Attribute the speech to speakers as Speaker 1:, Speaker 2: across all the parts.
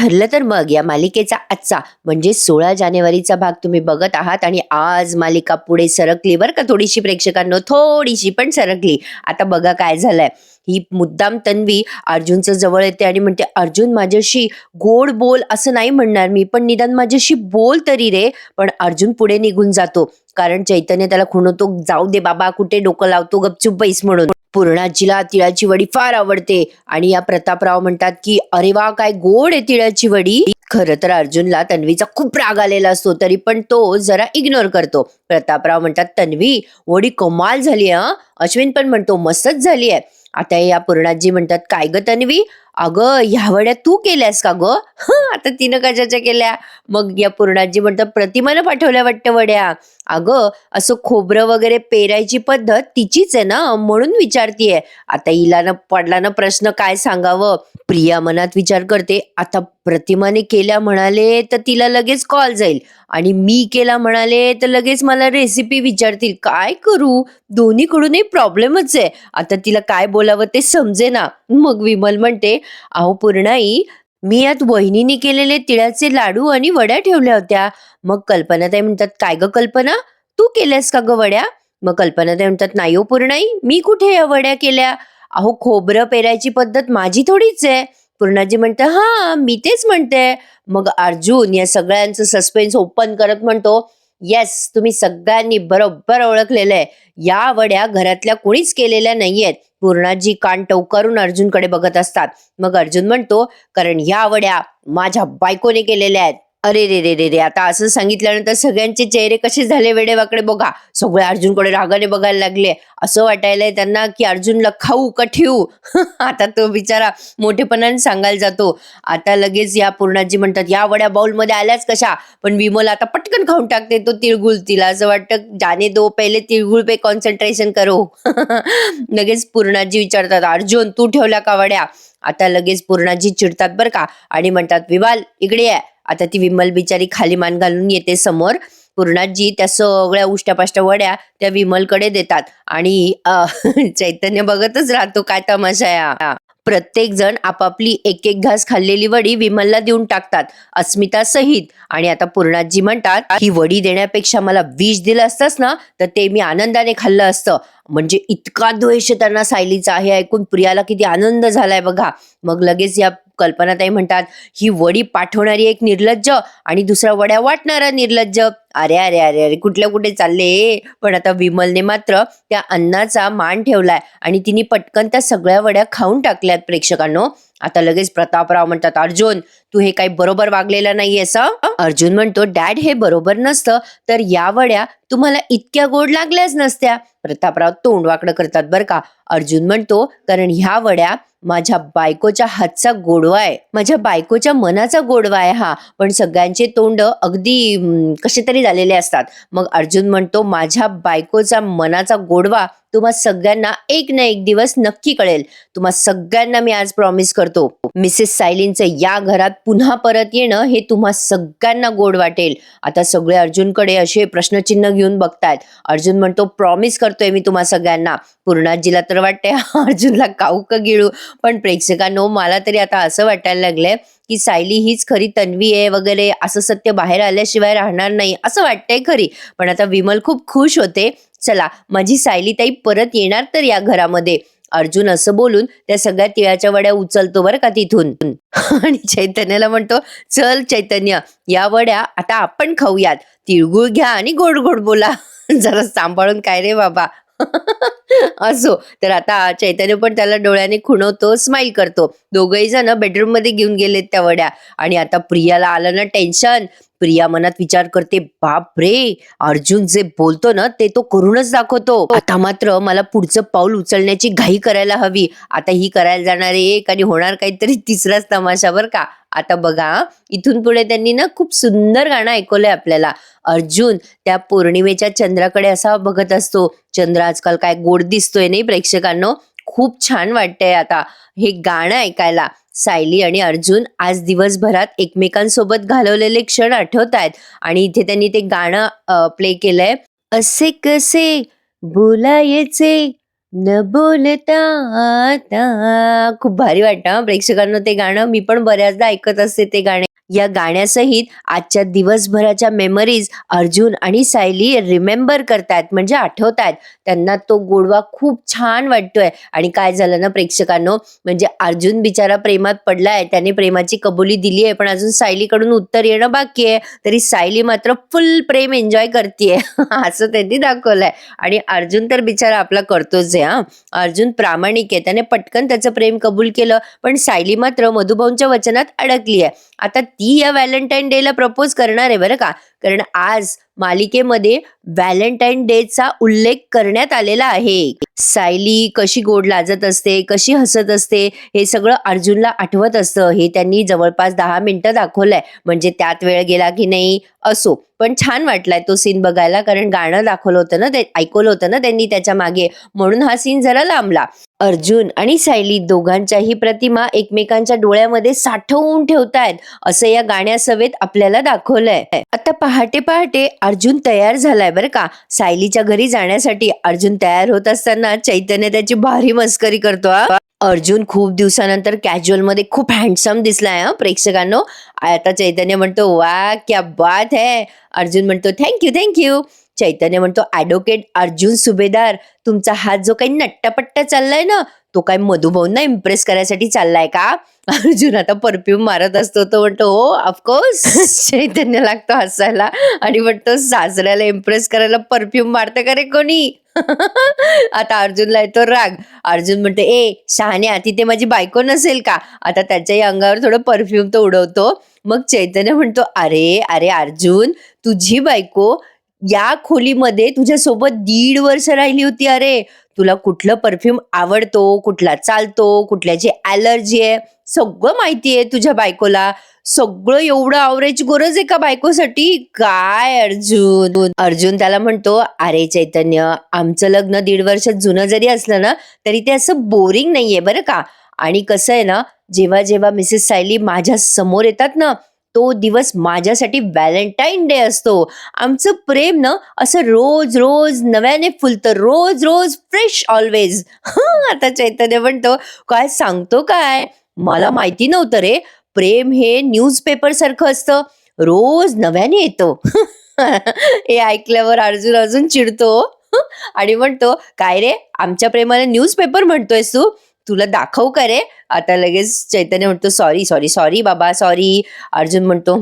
Speaker 1: ठरलं तर मग या मालिकेचा आजचा म्हणजे 16 जानेवारीचा भाग तुम्ही बघत आहात आणि आज मालिका पुढे सरकली बरं का, थोडीशी प्रेक्षकांनो, थोडीशी पण सरकली. आता बघा काय झालंय. ही मुद्दाम तन्वी अर्जुनच्या जवळ येते आणि म्हणते, अर्जुन माझ्याशी गोड बोल, असं नाही म्हणणार मी, पण निदान माझ्याशी बोल तरी रे. पण अर्जुन पुढे निघून जातो, कारण चैतन्य त्याला खुणवतो, जाऊ दे बाबा, कुठे डोकं लावतो, गपचूप बैस म्हणून. पूर्णाजीला तिळाची वडी फार आवडते आणि या प्रतापराव म्हणतात की अरे वा, काय गोड आहे तिळाची वडी. खरं तर अर्जुनला तन्वीचा खूप राग आलेला असतो, तरी पण तो जरा इग्नोर करतो. प्रतापराव म्हणतात, तन्वी वडी कमाल झाली हा. अश्विन पण म्हणतो मस्तच झाली आहे. आता या पूर्णाजी म्हणतात, काय ग तन्वी, अगं ह्या वड्या तू केल्यास का ग? आता तिनं कशाच्या केल्या? मग या पूर्णाजी म्हणतात, प्रतिमानं पाठवल्या वाटतं वड्या. अगं असं खोबरं वगैरे पेरायची पद्धत तिचीच आहे ना, म्हणून विचारतीये. आता हिला ना पडला ना प्रश्न, काय सांगावं. प्रिया मनात विचार करते, आता प्रतिमाने केल्या म्हणाले तर तिला लगेच कॉल जाईल आणि मी केला म्हणाले तर लगेच मला रेसिपी विचारतील, काय करू? दोन्हीकडूनही प्रॉब्लेमच आहे. आता तिला काय बोलावं ते समजेना. मग विमल म्हणते, अहो पूर्णाई, मी यात वहिनीने केलेले तिळाचे लाडू आणि वड्या ठेवल्या होत्या. मग कल्पनाताई म्हणतात, काय ग कल्पना, तू केल्यास का ग वड्या? मग कल्पनाताई म्हणतात, नाही हो पूर्णाई, मी कुठे या वड्या केल्या? अहो खोबरं पेरायची पद्धत माझी थोडीच आहे. पूर्णाजी म्हणते, हा मी तेच म्हणते. मग अर्जुन या सगळ्यांचं सस्पेन्स ओपन करत म्हणतो, येस, तुम्ही सगळ्यांनी बरोबर ओळखलेलं आहे, या वड्या घरातल्या कोणीच केलेल्या नाहीयेत. पूर्णाजी कान टवकारून अर्जुनकडे बघत असतात. मग अर्जुन म्हणतो, कारण ह्या वड्या माझ्या बायकोने केलेल्या आहेत. अरे रे रे रे रे, आता असं सांगितल्यानंतर सगळ्यांचे चेहरे कसे झाले वेडेवाकडे बघा. सगळे अर्जुनकडे रागाने बघायला लागले. असं वाटायलंय त्यांना की अर्जुनला खाऊ का ठेवू. आता तो बिचारा मोठेपणाने सांगायला जातो. आता लगेच या पूर्णाजी म्हणतात, या वड्या बाउलमध्ये आल्याच कशा? पण विमल आता पटकन खाऊन टाकते तो तिळगुळ. तिला असं वाटतं, जाने दो पहिले तिळगुळ पे कॉन्सन्ट्रेशन करो. लगेच पूर्णाजी विचारतात, अर्जुन तू ठेवल्या का वड्या? आता लगेच पूर्णाजी चिडतात बरं का आणि म्हणतात, विवाल इकडे आहे. आता ती विमल बिचारी खाली मान घालून येते समोर. पूर्णाजी त्या सगळ्या उष्ट्यापाष्ट्या वड्या त्या विमलकडे देतात आणि चैतन्य बघतच राहतो, काय तमाशा आहे. प्रत्येक जण आपापली एक एक घास खाल्लेली वडी विमलला देऊन टाकतात, अस्मिता सहित. आणि आता पूर्णाजी म्हणतात, ही वडी देण्यापेक्षा मला विष दिलं असतंस ना तर ते मी आनंदाने खाल्लं असतं. म्हणजे इतका द्वेष त्यांना सायलीचा आहे. ऐकून प्रियाला किती आनंद झालाय बघा. मग लगेच या कल्पनाताई म्हणतात, ही वडी पाठवणारी एक निर्लज्ज आणि दुसरा वड्या वाटणारा निर्लज्ज. अरे अरे अरे अरे, कुठल्या कुठे चालले. पण आता विमलने मात्र त्या अन्नाचा मान ठेवलाय आणि तिने पटकन त्या सगळ्या वड्या खाऊन टाकल्यात प्रेक्षकांनो. आता लगेच प्रतापराव म्हणतात, अर्जुन तू हे काही बरोबर वागलेलं नाहीयेस. अर्जुन म्हणतो, डॅड हे बरोबर नसतं तर या वड्या तुम्हाला इतक्या गोड लागल्याच नसत्या. प्रतापराव तोंड वाकडं करतात बरं का. अर्जुन म्हणतो, कारण ह्या वड्या माझ्या बायकोच्या हातचा गोडवा आहे, माझ्या बायकोच्या मनाचा गोडवा आहे हा. पण सगळ्यांचे तोंड अगदी कसे तरी झालेले असतात. मग अर्जुन म्हणतो, माझ्या बायकोचा मनाचा गोडवा तुम्हा सगळ्यांना एक ना एक दिवस नक्की कळेल. तुम्हा सगळ्यांना मी आज प्रॉमिस करतो, मिसेस सायलींचं या घरात पुन्हा परत येणं हे तुम्हा सगळ्यांना गोड वाटेल. आता सगळे अर्जुनकडे असे प्रश्नचिन्ह घेऊन बघतायत. अर्जुन म्हणतो, प्रॉमिस करतोय मी तुम्हा सगळ्यांना. पूर्णाजीला तर वाटते अर्जुनला काऊ का गिळू. पण प्रेक्षकांनो, मला तरी आता असं वाटायला लागलंय की सायली हीच खरी तन्वी आहे वगैरे, असं सत्य बाहेर आल्याशिवाय राहणार नाही असं वाटतंय खरी. पण आता विमल खूप खुश होते, चला माझी सायली ताई परत येणार तर या घरामध्ये. अर्जुन असं बोलून त्या सगळ्या तिळाच्या वड्या उचलतो बरं का तिथून. आणि चैतन्याला म्हणतो, चल चैतन्य, या वड्या आता आपण खाऊयात. तिळगुळ घ्या आणि गोड गोड बोला. जरा सांभाळून, काय रे बाबा. असो तर आता चैतन्य पण त्याला डोळ्याने खुणवतो, स्माईल करतो. दोघही जण बेडरूम मध्ये घेऊन गेलेत त्या वड्या. आणि आता प्रियाला आलं ना टेन्शन. प्रिया मनात विचार करते, बाप रे, अर्जुन जे बोलतो ना ते तो करूनच दाखवतो. आता मात्र मला पुढचं पाऊल उचलण्याची घाई करायला हवी. आता ही करायला जाणारे एक आणि होणार काहीतरी तिसराच तमाशा बर का. आता बघा, इथून पुढे त्यांनी ना खूप सुंदर गाणं ऐकवलंय आपल्याला. अर्जुन त्या पौर्णिमेच्या चंद्राकडे असा बघत असतो. चंद्र आजकाल काय गोड दिसतोय नाही प्रेक्षकांनो. खूप छान वाटतंय आता हे गाणं ऐकायला. सायली आणि अर्जुन आज दिवसभरात एकमेकांसोबत घालवलेले क्षण आठवत आहेत आणि इथे त्यांनी ते गाणं प्ले केलंय. असे कसे बोलायचे न बोलता आता. खूप भारी वाटतं हां प्रेक्षकांनो ते गाणं. मी पण बऱ्याचदा ऐकत असते ते गाणे. या गाण्यासहित आजच्या दिवसभराच्या मेमरीज अर्जुन आणि सायली रिमेंबर करतायत म्हणजे आठवतायत. त्यांना तो गोडवा खूप छान वाटतोय आणि काय झालं ना प्रेक्षकांनो, म्हणजे अर्जुन बिचारा प्रेमात पडलाय. त्याने प्रेमाची कबुली दिली आहे, पण अजून सायलीकडून उत्तर येणं बाकी आहे. तरी सायली मात्र फुल प्रेम एन्जॉय करतीये असं त्यांनी दाखवलंय. आणि अर्जुन तर बिचारा आपला करतोच आहे हां. अर्जुन प्रामाणिक आहे. त्याने पटकन त्याचं प्रेम कबूल केलं, पण सायली मात्र मधुभाऊंच्या वचनात अडकली आहे. आता ती या व्हॅलेंटाईन डेला प्रपोज करणार आहे बरं का. कारण आज मालिकेमध्ये व्हॅलेंटाईन डेचा उल्लेख करण्यात आलेला आहे. सायली कशी गोड लाजत असते, कशी हसत असते, हे सगळं अर्जुनला आठवत असतं. हे त्यांनी जवळपास 10 मिनिटं दाखवलंय. म्हणजे त्यात वेळ गेला की नाही असो. पण छान वाटलाय तो सीन बघायला, कारण गाणं दाखवलं होतं ना, ते ऐकवलं होतं ना त्यांनी त्याच्या मागे, म्हणून हा सीन जरा लांबला. अर्जुन आणि सायली दोघांच्याही प्रतिमा एकमेकांच्या डोळ्यामध्ये साठवून ठेवतायत असं या गाण्यासवेत आपल्याला दाखवलंय. आता पहाटे पहाटे अर्जुन तयार झालाय बरं का. सायलीच्या घरी जाण्यासाठी अर्जुन तयार होत असताना चैतन्य त्याची भारी मस्करी करतो हा. अर्जुन खूप दिवसानंतर कॅज्युअल मध्ये खूप हँडसम दिसलाय हा प्रेक्षकांनो. आता चैतन्य म्हणतो वा क्या बात है. अर्जुन म्हणतो थँक्यू थँक्यू. चैतन्य म्हणतो ॲडव्होकेट अर्जुन सुभेदार, तुमचा हात जो काही नट्टापट्टा चाललाय ना, तो काय मधुभाऊंना इम्प्रेस करायसाठी चाललाय का? अर्जुन आता परफ्यूम मारत असतो. तो म्हणतो हो ऑफकोर्स. चैतन्य लागतो हसायला आणि म्हणतो सासऱ्याला इम्प्रेस करायला परफ्यूम मारतं का रे कोणी? आता अर्जुनला येतो राग. अर्जुन म्हणतो ए शहाण्या, तिथे माझी बायको नसेल का? आता त्याच्याही अंगावर थोडं परफ्यूम तो उडवतो. मग चैतन्य म्हणतो अरे अरे अर्जुन, तुझी बायको या खोलीमध्ये तुझ्यासोबत 1.5 वर्ष राहिली होती. अरे तुला कुठलं परफ्यूम आवडतो, कुठला चालतो, कुठल्याची ॲलर्जी आहे, सगळं माहिती आहे तुझ्या बायकोला. सगळं एवढं आवरायची गरज आहे का बायकोसाठी? काय अर्जुन. अर्जुन त्याला म्हणतो अरे चैतन्य, आमचं लग्न 1.5 वर्ष जुनं जरी असलं ना, तरी ते असं बोरिंग नाहीये बरं का. आणि कसं आहे ना, जेव्हा जेव्हा मिसेस सायली माझ्या समोर येतात ना, तो दिवस माझ्यासाठी व्हॅलेंटाईन डे असतो. आमचं प्रेम ना असं रोज रोज नव्याने फुलतं, रोज रोज फ्रेश ऑलवेज. आता चैतन्य म्हणतो काय सांगतो काय, मला माहिती नव्हतं रे. प्रेम हे न्यूजपेपर सारखं असतं, रोज नव्याने येतो. हे ऐकल्यावर अर्जुन अजून चिडतो आणि म्हणतो काय रे, आमच्या प्रेमाला न्यूजपेपर म्हणतोयस तू? तुला दाखवू का रे? आता लगेच चैतन्य म्हणतो सॉरी सॉरी सॉरी बाबा सॉरी. अर्जुन म्हणतो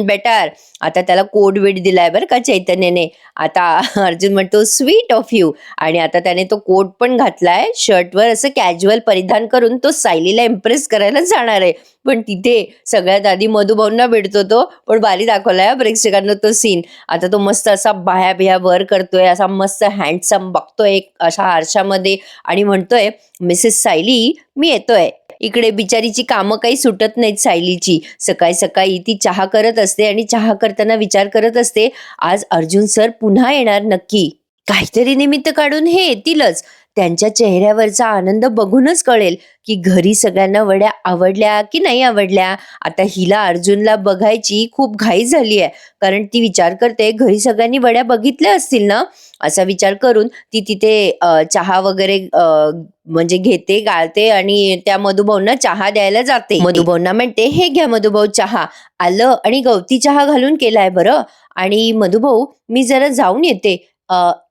Speaker 1: बेटर. आता त्याला कोड वेट दिलाय बरं का चैतन्यने. आता अर्जुन म्हणतो स्वीट ऑफ यू. आणि आता त्याने तो कोट पण घातलाय शर्टवर, असं कॅज्युअल परिधान करून तो सायलीला इम्प्रेस करायला जाणार आहे. पण तिथे सगळ्यात आधी मधुभाऊंना भेटतो तो. पण भारी दाखवलाय प्रेक्षकांना तो सीन. आता तो मस्त असा बाह्या बिह्या वर करतोय, असा मस्त हँडसम बघतोय अशा आरशामध्ये आणि म्हणतोय मिसेस सायली मी येतोय. इकडे बिचारीची कामं काही सुटत नाहीत सायलीची. सकाळी सकाळी ती चहा करत असते आणि चहा करताना विचार करत असते आज अर्जुन सर पुन्हा येणार नक्की. काहीतरी निमित्त काढून हे येतीलच. त्यांच्या चेहऱ्यावरचा आनंद बघूनच कळेल की घरी सगळ्यांना वड्या आवडल्या की नाही आवडल्या. आता हिला अर्जुनला बघायची खूप घाई झाली आहे, कारण ती विचार करते घरी सगळ्यांनी वड्या बघितल्या असतील ना. असा विचार करून ती तिथे चहा वगैरे म्हणजे घेते, गाळते आणि त्या मधुभाऊंना चहा द्यायला जाते. मधुभाऊंना म्हणते हे घ्या मधुभाऊ चहा, आलं आणि गवती चहा घालून केलाय बरं. आणि मधुभाऊ मी जरा जाऊन येते,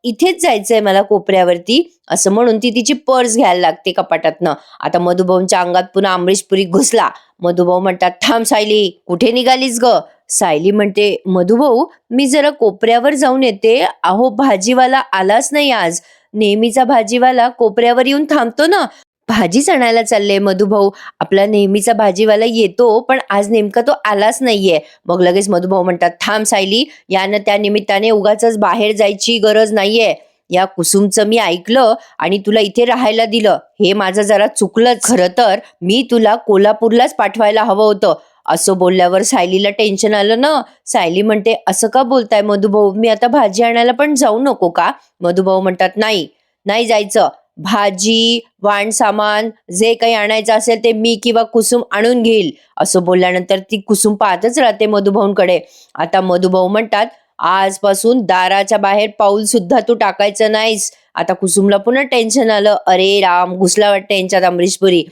Speaker 1: इथेच जायचंय मला कोपऱ्यावरती, असं म्हणून ती तिची पर्स घ्यायला लागते कपाटातनं. आता मधुभाऊंच्या अंगात पुन्हा अमरीशपुरी घुसला. मधुभाऊ म्हणतात थांब सायली, कुठे निघालीस ग? सायली म्हणते मधुभाऊ मी जरा कोपऱ्यावर जाऊन येते. अहो भाजीवाला आलाच नाही आज. नेहमीचा भाजीवाला कोपऱ्यावर येऊन थांबतो ना, भाजीच आणायला चालले मधुभाऊ. आपला नेहमीचा भाजीवाला येतो, पण आज नेमका तो आलाच नाहीये. मग लगेच मधुभाऊ म्हणतात थांब सायली, यानं त्या निमित्ताने उगाच बाहेर जायची गरज नाहीये. या कुसुमचं मी ऐकलं आणि तुला इथे राहायला दिलं, हे माझं जरा चुकलंच. खरं तर मी तुला कोल्हापूरलाच पाठवायला हवं होतं. असं बोलल्यावर सायलीला टेन्शन आलं ना. सायली म्हणते असं का बोलताय मधुभाऊ, मी आता भाजी आणायला पण जाऊ नको का? मधुभाऊ म्हणतात नाही नाही जायचं. भाजी वाण सामान जे काही आणायचं असेल ते मी किंवा कुसुम आणून घेईल. असं बोलल्यानंतर ती कुसुम पाहतच राहते मधुभाऊंकडे. आता मधुभाऊ म्हणतात आजपासून दाराच्या बाहेर पाऊल सुद्धा तू टाकायचं नाहीस. आता कुसुमला पुन्हा टेन्शन आलं. अरे राम, घुसला वाटतं यांच्यात अमरीशपुरी.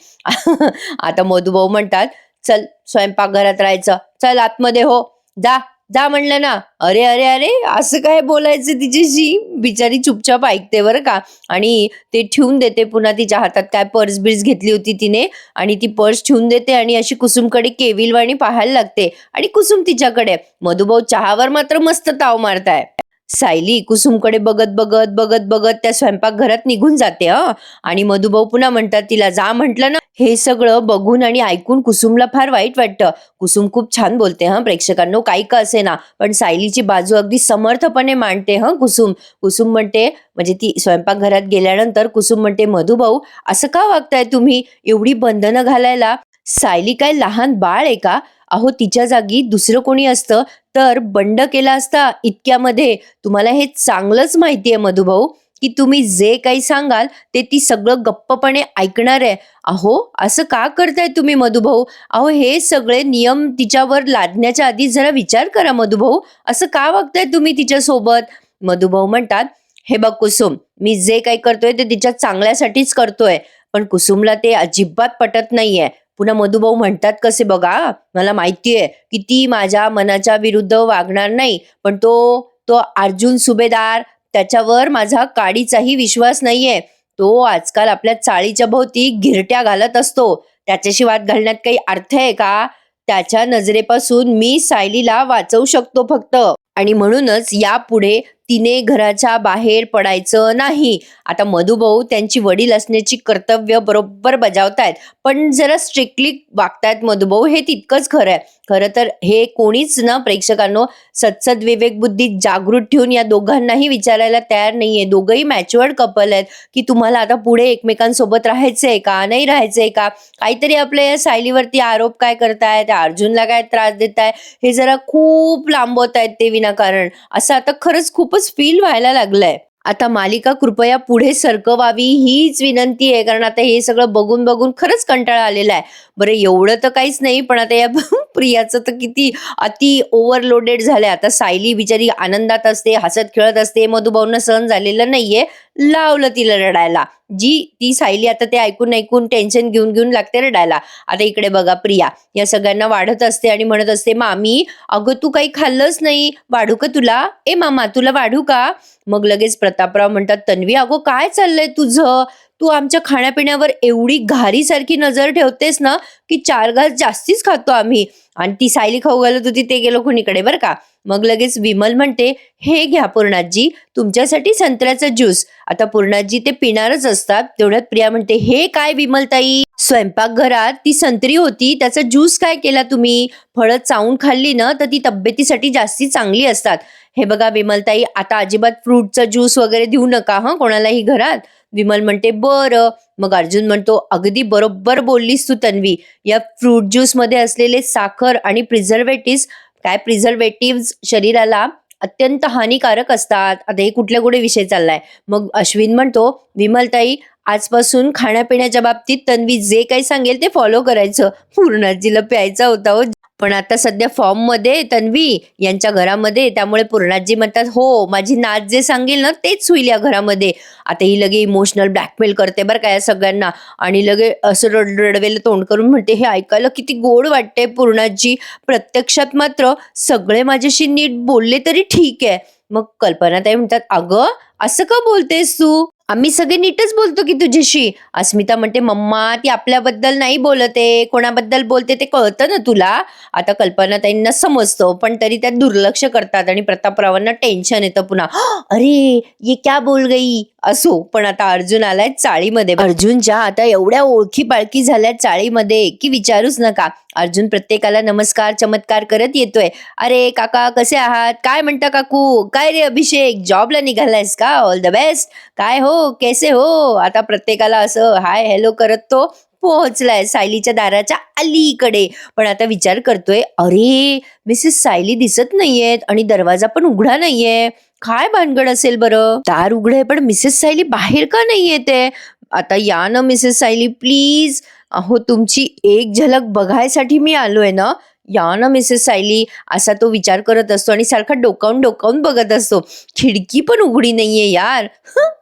Speaker 1: आता मधुभाऊ म्हणतात, चल स्वयंपाकघरात राहायचं, चल आतमध्ये हो, जा जा म्हणलं ना. अरे अरे अरे, असं काय बोलायचं तिच्याशी. बिचारी चुपचाप ऐकते बरं का, आणि ते ठेवून देते पुन्हा तिच्या हातात काय पर्स बिर्स घेतली होती तिने, आणि ती पर्स ठेवून देते आणि अशी कुसुमकडे केविलवाणी पाहायला लागते, आणि कुसुम तिच्याकडे. मधुभाऊ चहावर मात्र मस्त ताव मारताय. सायली कुसुमकडे बघत बघत बघत बघत त्या स्वयंपाकघरात निघून जाते आणि मधुभाऊ पुन्हा म्हणतात, तिला जा म्हटलं ना. हे सगळं बघून आणि ऐकून कुसुमला फार वाईट वाटतं. कुसुम खूप छान बोलते प्रेक्षकांनो, काही का असे ना, पण सायलीची बाजू अगदी समर्थपणे मांडते कुसुम. कुसुम म्हणते, म्हणजे ती स्वयंपाकघरात गेल्यानंतर कुसुम म्हणते, मधुभाऊ असं का वागताय तुम्ही, एवढी बंधनं घालायला? सायली काय लहान बाळ आहे का? अहो, तिच्या जागी दुसरं कोणी असतं तर बंड केला असता इतक्यामध्ये. तुम्हाला हे चांगलंच माहितीये मधुभाऊ, की तुम्ही जे काही सांगाल ते ती सगळं गप्पपणे ऐकणार आहे. अहो, असं का करताय तुम्ही मधुभाऊ? अहो, हे सगळे नियम तिच्यावर लादण्याच्या आधी जरा विचार करा मधुभाऊ. असं का वागताय तुम्ही तिच्यासोबत? मधुभाऊ म्हणतात, हे बघ कुसुम, मी जे काही करतोय ते तिच्या चांगल्यासाठीच करतोय. पण कुसुमला ते अजिबात पटत नाहीये. पुन्हा मधुभाऊ म्हणतात कसे बघा, मला माहितीये की ती माझ्या मनाच्या विरुद्ध वागणार नाही, पण तो तो अर्जुन सुभेदार, त्याच्यावर माझा काडीचाही विश्वास नाहीये. तो आजकाल आपल्या चाळीच्या भोवती घिरट्या घालत असतो. त्याच्याशी वाद घालण्यात काही अर्थ आहे का? त्याच्या नजरेपासून मी सायलीला वाचवू शकतो फक्त, आणि म्हणूनच यापुढे तिने घराच्या बाहेर पडायचं नाही. आता मधुभाऊ त्यांची वडील असण्याची कर्तव्य बरोबर बजावतायत, पण जरा स्ट्रिक्टली वागतायत मधुभाऊ, हे तितकंच खरं आहे. खरं तर हे कोणीच ना प्रेक्षकांनो सत्सद विवेक बुद्धी जागृत ठेवून या दोघांनाही विचारायला तयार नाहीये. दोघंही मॅच्युअर्ड कपल आहेत, की तुम्हाला आता पुढे एकमेकांसोबत राहायचंय का, नाही राहायचंय का. काहीतरी आपल्या या सायलीवरती आरोप काय करताय, त्या अर्जुनला काय त्रास देताय, हे जरा खूप लांबवत आहेत ते विनाकारण. असं आता खरंच खूपच फील व्हायला लागलंय. आता मालिका कृपया पुढे सरकवावी हीच विनंती आहे, कारण आता हे सगळं बघून बघून खरंच कंटाळा आलेला आहे. बरं, एवढं तर काहीच नाही, पण आता या प्रियाचं तर किती अति ओव्हरलोडेड झालंय. आता सायली बिचारी आनंदात असते, हसत खेळत असते, मधुभाऊंना सहन झालेलं नाहीये, लावलं तिला रडायला. ती सायली आता ते ऐकून ऐकून टेन्शन घेऊन घेऊन लागते रडायला. आता इकडे बघा, प्रिया या सगळ्यांना वाढत असते आणि म्हणत असते, मामी अगं तू काही खाल्लंच नाही, वाढू का तुला? ए मामा, तुला वाढू का? मग लगेच प्रतापराव म्हणतात, तन्वी अगो काय चाललंय तुझं? तू आमच्या खाण्यापिण्यावर एवढी घारीसारखी नजर ठेवतेस ना, की 4 घास जास्तीच खातो आम्ही. आणि ती सायली खाऊ घालत होती ते गेलो कुणीकडे बरं का. मग लगेच विमल म्हणते, हे घ्या पूर्णाजी, तुमच्यासाठी संत्र्याचा ज्यूस. आता पूर्णाजी ते पिणारच असतात, तेवढ्यात प्रिया म्हणते, हे काय विमलताई, स्वयंपाकघरात ती संत्री होती, त्याचा ज्यूस काय केला तुम्ही? फळं चावून खाल्ली ना तर ती तब्येतीसाठी जास्ती चांगली असतात. हे बघा विमलताई, आता अजिबात फ्रूटचा ज्यूस वगैरे देऊ नका कोणालाही घरात. विमल म्हणते, बरं. मग अर्जुन म्हणतो, अगदी बरोबर बोललीस तू तन्वी, या फ्रूट ज्यूस मध्ये असलेले साखर आणि प्रिझर्वेटिव्ह शरीराला अत्यंत हानिकारक असतात. आता हे कुठे विषय चाललाय. मग अश्विन म्हणतो, विमलताई आजपासून खाण्यापिण्याच्या बाबतीत तन्वी जे काही सांगेल ते फॉलो करायचं. पूर्णाजीला प्यायचा होता पण आता सध्या फॉर्म मध्ये तन्वी यांच्या घरामध्ये, त्यामुळे पूर्णाजी म्हणतात, हो माझी नात जे सांगेल ना तेच होईल या घरामध्ये. आता ही लगे इमोशनल ब्लॅकमेल करते बरं का या सगळ्यांना, आणि लगे असं रडवेलं तोंड करून म्हणते, हे ऐकायला किती गोड वाटते पूर्णाजी, प्रत्यक्षात मात्र सगळे माझ्याशी नीट बोलले तरी ठीक आहे. मग कल्पनाताई म्हणतात, अगं असं का बोलतेस तू, आम्ही सगळे नीटच बोलतो की तुझ्याशी. अस्मिता म्हणते, मम्मा ती आपल्याबद्दल नाही बोलते, कोणाबद्दल बोलते ते कळतं ना तुला. आता कल्पनाताईंना समजतं, पण तरी त्या दुर्लक्ष करतात आणि प्रतापरावांना टेन्शन येतं पुन्हा. अरे ये क्या बोल गई. असो, पण आता अर्जुन आलाय चाळीमध्ये. अर्जुनच्या आता एवढ्या ओळखी पाळखी झाल्या चाळीमध्ये की विचारूच नका. अर्जुन प्रत्येकाला नमस्कार चमत्कार करत येतोय. अरे काका कसे आहात, काय म्हणता काकू, काय रे अभिषेक जॉबला निघालायस का, ऑल द बेस्ट, काय हो कैसे हो. आता प्रत्येकाला असं हाय हॅलो करत तो पोहोचलाय सायलीच्या दाराच्या अलीकडे. पण आता विचार करतोय, अरे मिसेस सायली दिसत नाहीयेत आणि दरवाजा पण उघडा नाहीये, काय भानगड असेल बरं. दार उघडे पण मिसेस सायली बाहेर का नाही येते. आता या ना मिसेस सायली प्लीज, अहो तुमची एक झलक बघायसाठी मी आलोय ना, या ना मिसेस सायली, असा तो विचार करत असतो आणि सारखा डोकावून डोकावून बघत असतो. खिडकी पण उघडी नाहीये यार.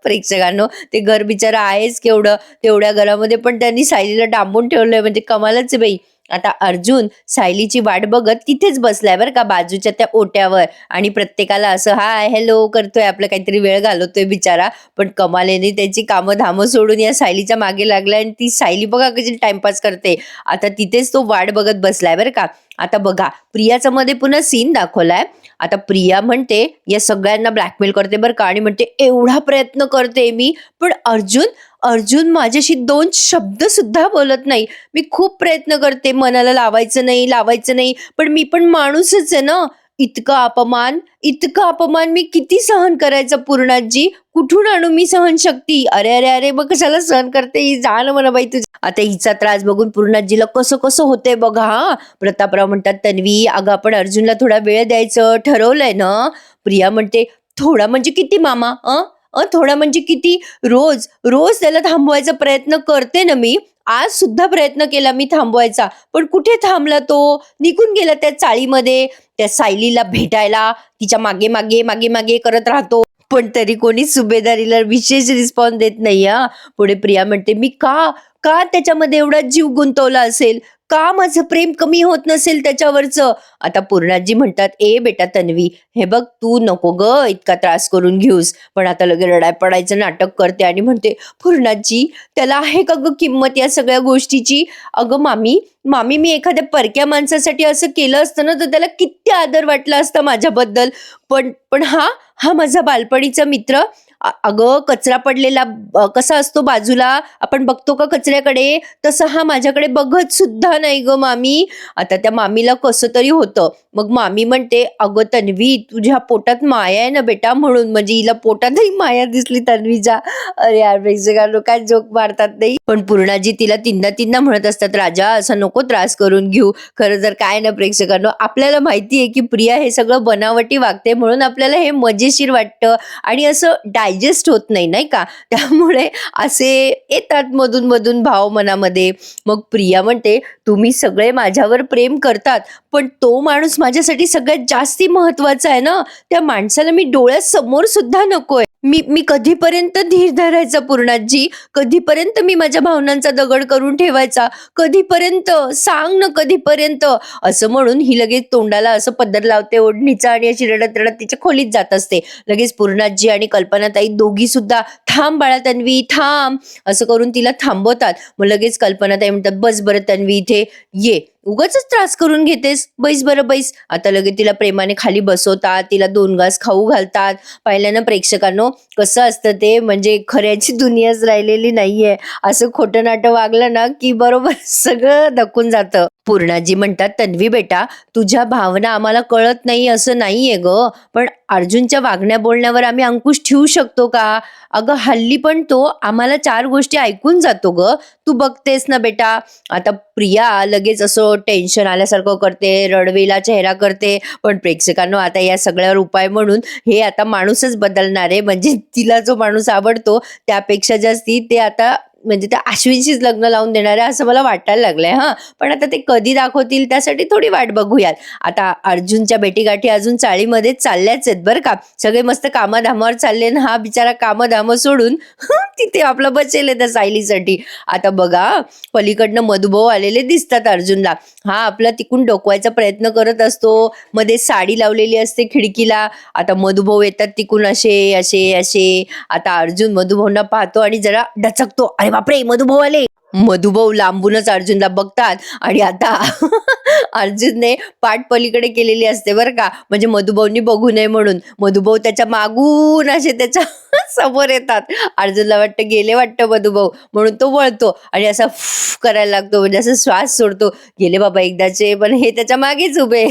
Speaker 1: प्रेक्षकांनो, ते घर बिचारं आहेच केवढं, तेवढ्या घरामध्ये पण त्यांनी सायलीला डांबून ठेवलंय, म्हणजे कमालच आहे बाई. आता अर्जुन सायलीची वाट बघत तिथेच बसलाय बरं का, बाजूच्या त्या ओट्यावर, आणि प्रत्येकाला असं हाय हॅलो करतोय, आपलं काहीतरी वेळ घालवतोय बिचारा. पण कमालेने त्याची कामं धामं सोडून या सायलीच्या मागे लागलाय, आणि ती सायली बघा कशी टाइमपास करते. आता तिथेच तो वाट बघत बसलाय बरं का. आता बघा प्रियाचा मध्ये पुन्हा सीन दाखवलाय. आता प्रिया म्हणते या सगळ्यांना ब्लॅकमेल करते बरं का, आणि म्हणते एवढा प्रयत्न करते मी, पण अर्जुन अर्जुन माझ्याशी 2 शब्द सुद्धा बोलत नाही. मी खूप प्रयत्न करते मनाला लावायचं नाही, पण मी पण माणूसच आहे ना. इतका अपमान मी किती सहन करायचा पूर्णाजी? कुठून आणू मी सहनशक्ती? अरे, अरे, अरे, मग कशाला सहन करते ही? जा ना म्हणा बाई तुझी. आता हिचा त्रास बघून पूर्णाजीला कसं कसं होतंय बघा हां. प्रतापराव म्हणतात, "तन्वी, अगं आपण अर्जुनला थोडा वेळ द्यायचं ठरवलंय ना?" प्रिया म्हणते, "थोडा म्हणजे किती मामा? थोडा म्हणजे किती? रोज, रोज त्याला थांबवायचा प्रयत्न करते ना मी. आज सुद्धा प्रयत्न केला मी थांबवायचा, पण कुठे थांबला तो? निघून गेला त्या चाळीमध्ये. त्या सायलीला भेटायला तिच्या मागे, मागे, मागे, मागे करत राहतो. पण तरी कोणी सुभेदारीला विशेष रिस्पॉन्स देत नाही हां." पुढे प्रिया म्हणते, "मी का का त्याच्यामध्ये एवढा जीव गुंतवला असेल? का माझं प्रेम कमी होत नसेल त्याच्यावरचं?" आता पूर्णाजी म्हणतात, "ए बेटा तन्वी, हे बघ तू नको ग इतका त्रास करून घेऊस." पण आता लगे रडाय पडायचं नाटक करते आणि म्हणते, "पूर्णाजी, त्याला आहे का ग किंमत या सगळ्या गोष्टीची? अगं मामी, मामी, मी एखाद्या परक्या माणसासाठी असं केलं असतं ना, तर त्याला किती आदर वाटला असता माझ्याबद्दल. पण पण हा हा माझा बालपणीचा मित्र, अगं कचरा पडलेला कसा असतो बाजूला, आपण बघतो का कचऱ्याकडे, तसं हा माझ्याकडे बघत सुद्धा नाही ग मामी." आता त्या मामीला कसं तरी होतं. मग मामी म्हणते, "अगं तन्वी, तुझ्या पोटात माया आहे ना बेटा, म्हणून." म्हणजे हिला पोटातही माया दिसली तन्वीच्या. अरे यार, प्रेक्षकांनो काय जोक मारतात नाही. पण पूर्णाजी तिला तीनदा तीनदा म्हणत असतात, "राजा, असा नको त्रास करून घेऊ." खरं जर काय ना प्रेक्षकांनो, आपल्याला माहिती आहे की प्रिया हे सगळं बनावटी वागते, म्हणून आपल्याला हे मजेशीर वाटतं आणि असं डायजेस्ट होत नाही, नाही का? त्यामुळे असे येतात मधून-मधून भाव मनामध्ये. मग प्रिया म्हणते, "तुम्ही सगळे माझ्यावर प्रेम करतात, पण तो माणूस माझ्यासाठी सगळ्यात जास्ती महत्वाचा आहे ना. त्या माणसाला मी डोळ्यासमोर सुद्धा नकोय. मी कधीपर्यंत धीर धरायचा पूर्णाजी? कधीपर्यंत मी माझ्या भावनांचा दगड करून ठेवायचा? कधीपर्यंत? सांग ना कधीपर्यंत?" असं म्हणून ही लगेच तोंडाला असं पदर लावते ओढणीचा आणि अशी रडत-रडत तिच्या खोलीत जात असते. लगेच पूर्णाजी आणि कल्पनाताई दोघी सुद्धा, "थांब बाळा तन्वी, थांब." असं करून तिला थांबवतात. मग लगेच कल्पनाताई म्हणतात, "बस बरं तन्वी इथे, ये. उगाचच त्रास करून घेतेस. बैस बरं बैस." आता लगेच तिला प्रेमाने खाली बसवतात, तिला 2 घास खाऊ घालतात. पाहिलं प्रेक्षकांनो, कसं असतं ते, म्हणजे खऱ्याची दुनियाच राहिलेली नाहीये. असं खोटं नाटं वागलं ना, की बरोबर सगळं धकून जातं. पूर्णाजी म्हणतात, "तन्वी बेटा, तुझ्या भावना आम्हाला कळत नाही असं नाहीये गं. पण अर्जुनच्या वागण्या बोलण्यावर आम्ही अंकुश ठेवू शकतो का? अगं हल्ली पण तो आम्हाला 4 गोष्टी ऐकून जातो गं. तू बघतेस ना बेटा." आता प्रिया लगेच असं टेन्शन आल्यासारखं करते, रडवेला चेहरा करते. पण प्रेक्षकांनो, आता या सगळ्यावर उपाय म्हणून हे आता माणूसच बदलणार आहे. म्हणजे तिला जो माणूस आवडतो त्यापेक्षा जास्ती ते आता, म्हणजे त्या अश्विनशीच लग्न लावून देणार आहे असं मला वाटायला लागलंय हां. पण आता ते कधी दाखवतील त्यासाठी थोडी वाट बघूयात. आता अर्जुनच्या भेटीगाठी अजून चाळीमध्ये चालल्याच आहेत बरं का. सगळे मस्त कामाधामावर चालले आणि हा बिचारा कामधामं सोडून तिथे आपला बसेल आहे त्या सायलीसाठी. आता बघा, पलीकडनं मधुभाऊ आलेले दिसतात अर्जुनला. हा आपला तिकून डोकवायचा प्रयत्न करत असतो. मध्ये साडी लावलेली असते खिडकीला. आता मधुभाऊ येतात तिकून असे असे असे. आता अर्जुन मधुभाऊंना पाहतो आणि जरा डचकतो, "अरे बापरे, मधुभाऊ आले." मधुभाऊ लांबूनच अर्जुनला बघतात आणि आता अर्जुनने पाठ पलीकडे केलेली असते बरं का, म्हणजे मधुभाऊंनी बघू नये म्हणून. मधुभाऊ त्याच्या मागून असे त्याच्या समोर येतात. अर्जुनला वाटतं गेले वाटतं मधुभाऊ, म्हणून तो वळतो आणि असा करायला लागतो, म्हणजे असं श्वास सोडतो, गेले बाबा एकदाचे. पण हे त्याच्या मागेच उभे.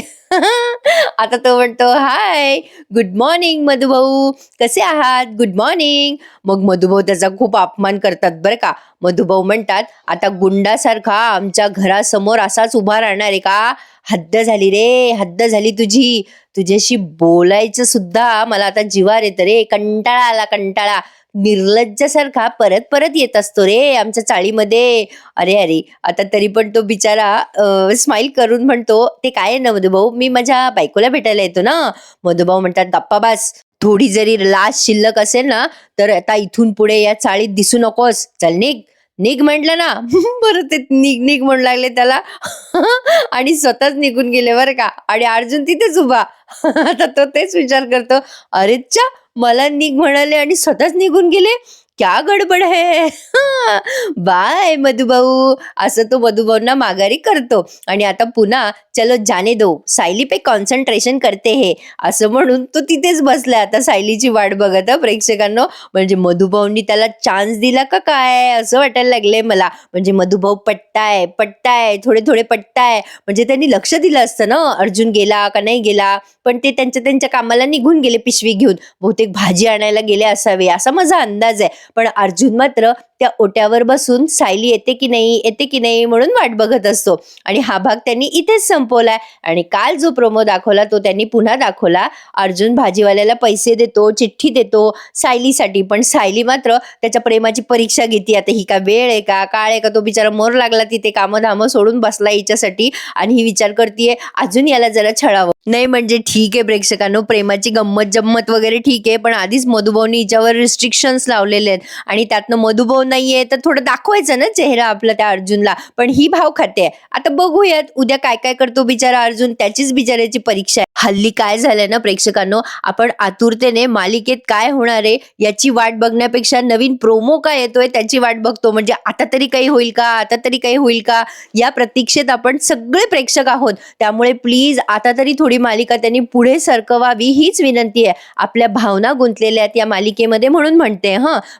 Speaker 1: आता तो म्हणतो, "हाय, गुड मॉर्निंग मधुभाऊ, कसे आहात? Good morning." मग मधुभाऊ त्याचा खूप अपमान करतात बरं का. मधुभाऊ म्हणतात, "आता गुंडासारखा आमच्या घरासमोर असाच उभा राहणार आहे का? हद्द झाली रे, हद्द झाली तुझी. तुझ्याशी बोलायचं सुद्धा मला आता जिवार येतं रे, कंटाळा आला कंटाळा. निर्लज्जासारखा परत परत येत असतो रे आमच्या चाळीमध्ये. अरे अरे, आता तरी पण तो बिचारा स्माईल करून म्हणतो, ते काय आहे ना मधुभाऊ, मी माझ्या बायकोला भेटायला येतो ना. मधुभाऊ म्हणतात, गप्पा बास, थोडी जरी लाज शिल्लक असेल ना, तर आता इथून पुढे या चाळीत दिसू नकोस, चल निघ. निघ म्हटलं ना. बरं ते निघ निघ म्हणू लागले त्याला. आणि स्वतःच निघून गेले बरं का. आणि अर्जुन तिथेच उभा. आता तो तेच विचार करतो, अरे च्या, मला निघ म्हणाले आणि स्वतःच निघून गेले, क्या गडबड है. बाय मधुभाऊ, असं तो मधुभाऊंना माघारी करतो. आणि आता पुन्हा चलो जाने दो, सायली पे कॉन्सन्ट्रेशन करते हे, असं म्हणून तो तिथेच बसलाय आता सायलीची वाट बघत. प्रेक्षकांनो, म्हणजे मधुभाऊंनी त्याला चान्स दिला का काय असं वाटायला लागले मला. म्हणजे मधुभाऊ पटताय पटताय, थोडे थोडे पटताय. म्हणजे त्यांनी लक्ष दिलं असतं ना, अर्जुन गेला का नाही गेला, पण ते त्यांच्या त्यांच्या कामाला निघून गेले पिशवी घेऊन. बहुतेक भाजी आणायला गेले असावे असा माझा अंदाज आहे. पण अर्जुन मात्र त्या ओट्यावर बसून सायली येते की नाही येते की नाही म्हणून वाट बघत असतो. आणि हा भाग त्यांनी इथेच संपवलाय. आणि काल जो प्रोमो दाखवला तो त्यांनी पुन्हा दाखवला. अर्जुन भाजीवाल्याला पैसे देतो, चिठ्ठी देतो सायलीसाठी, पण सायली मात्र त्याच्या प्रेमाची परीक्षा घेते. आता ही का वेळ आहे का, काळ आहे का, तो बिचारा मोर लागला तिथे, कामं धामं सोडून बसला हिच्यासाठी. आणि ही विचार करतीये अजून याला जरा छळावं. नाही म्हणजे ठीक आहे प्रेक्षकांनो, प्रेमाची गंमत जम्मत वगैरे ठीक आहे, पण आधीच मधुभाऊनी हिच्यावर रिस्ट्रिक्शन्स लावलेले आहेत. आणि त्यातनं मधुभाऊ नाहीये तर थोडं दाखवायचं ना चेहरा आपला त्या अर्जुनला. पण ही भाव खाते. आता बघूयात उद्या काय काय करतो बिचारा अर्जुन, त्याचीच बिचाराची परीक्षा आहे. हल्ली काय झालंय ना प्रेक्षकांनो, आपण आतुरतेने मालिकेत काय होणार आहे याची वाट बघण्यापेक्षा नवीन प्रोमो काय येतोय त्याची वाट बघतो. म्हणजे आता तरी काही होईल का, आता तरी काही होईल का, या प्रतीक्षेत आपण सगळे प्रेक्षक आहोत. त्यामुळे प्लीज आता तरी थोडी मालिका त्यांनी पुढे सरकवावी हीच विनंती आहे. आपल्या भावना गुंतलेल्या आहेत या मालिकेमध्ये म्हणून म्हणते.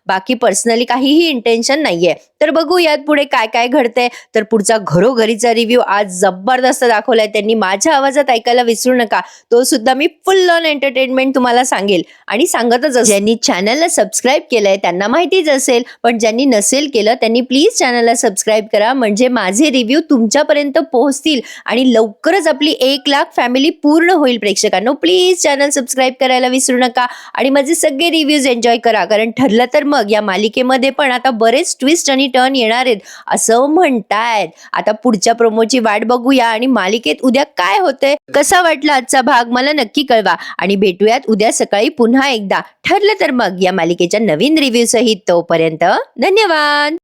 Speaker 1: बाकी पर्सनली काहीही इंटेन्शन नाहीये. तर बघूयात पुढे काय काय घडतंय. तर पुढचा घरोघरीचा रिव्ह्यू आज जबरदस्त दाखवलाय त्यांनी, माझ्या आवाजात ऐकायला विसरू नका. तो सुद्धा मी फुल ऑन एंटरटेनमेंट तुम्हाला सांगेल आणि सांगतच असेल. ज्यांनी चॅनलला सबस्क्राईब केलंय त्यांना माहितीच असेल, पण ज्यांनी नसेल केलं त्यांनी प्लीज चॅनलला सबस्क्राईब करा, म्हणजे माझे रिव्ह्यू तुमच्यापर्यंत पोहोचतील आणि लवकरच आपली 1,00,000 फॅमिली पूर्ण होईल. प्रेक्षकांनो प्लीज चॅनल सबस्क्राईब करायला विसरू नका आणि माझे सगळे रिव्ह्यूज एन्जॉय करा. कारण ठरलं तर मग या मालिकेमध्ये पण आता बरेच ट्विस्ट आणि टर्न येणार आहेत असं म्हणतायत. आता पुढच्या प्रोमोची वाट बघूया आणि मालिकेत उद्या काय होतंय. कसा वाटला आजचा भाग मला नक्की कळवा आणि भेटूयात उद्या सकाळी पुन्हा एकदा, ठरलं तर मग या मालिकेच्या नवीन रिव्ह्यू सहित. तोपर्यंत धन्यवाद.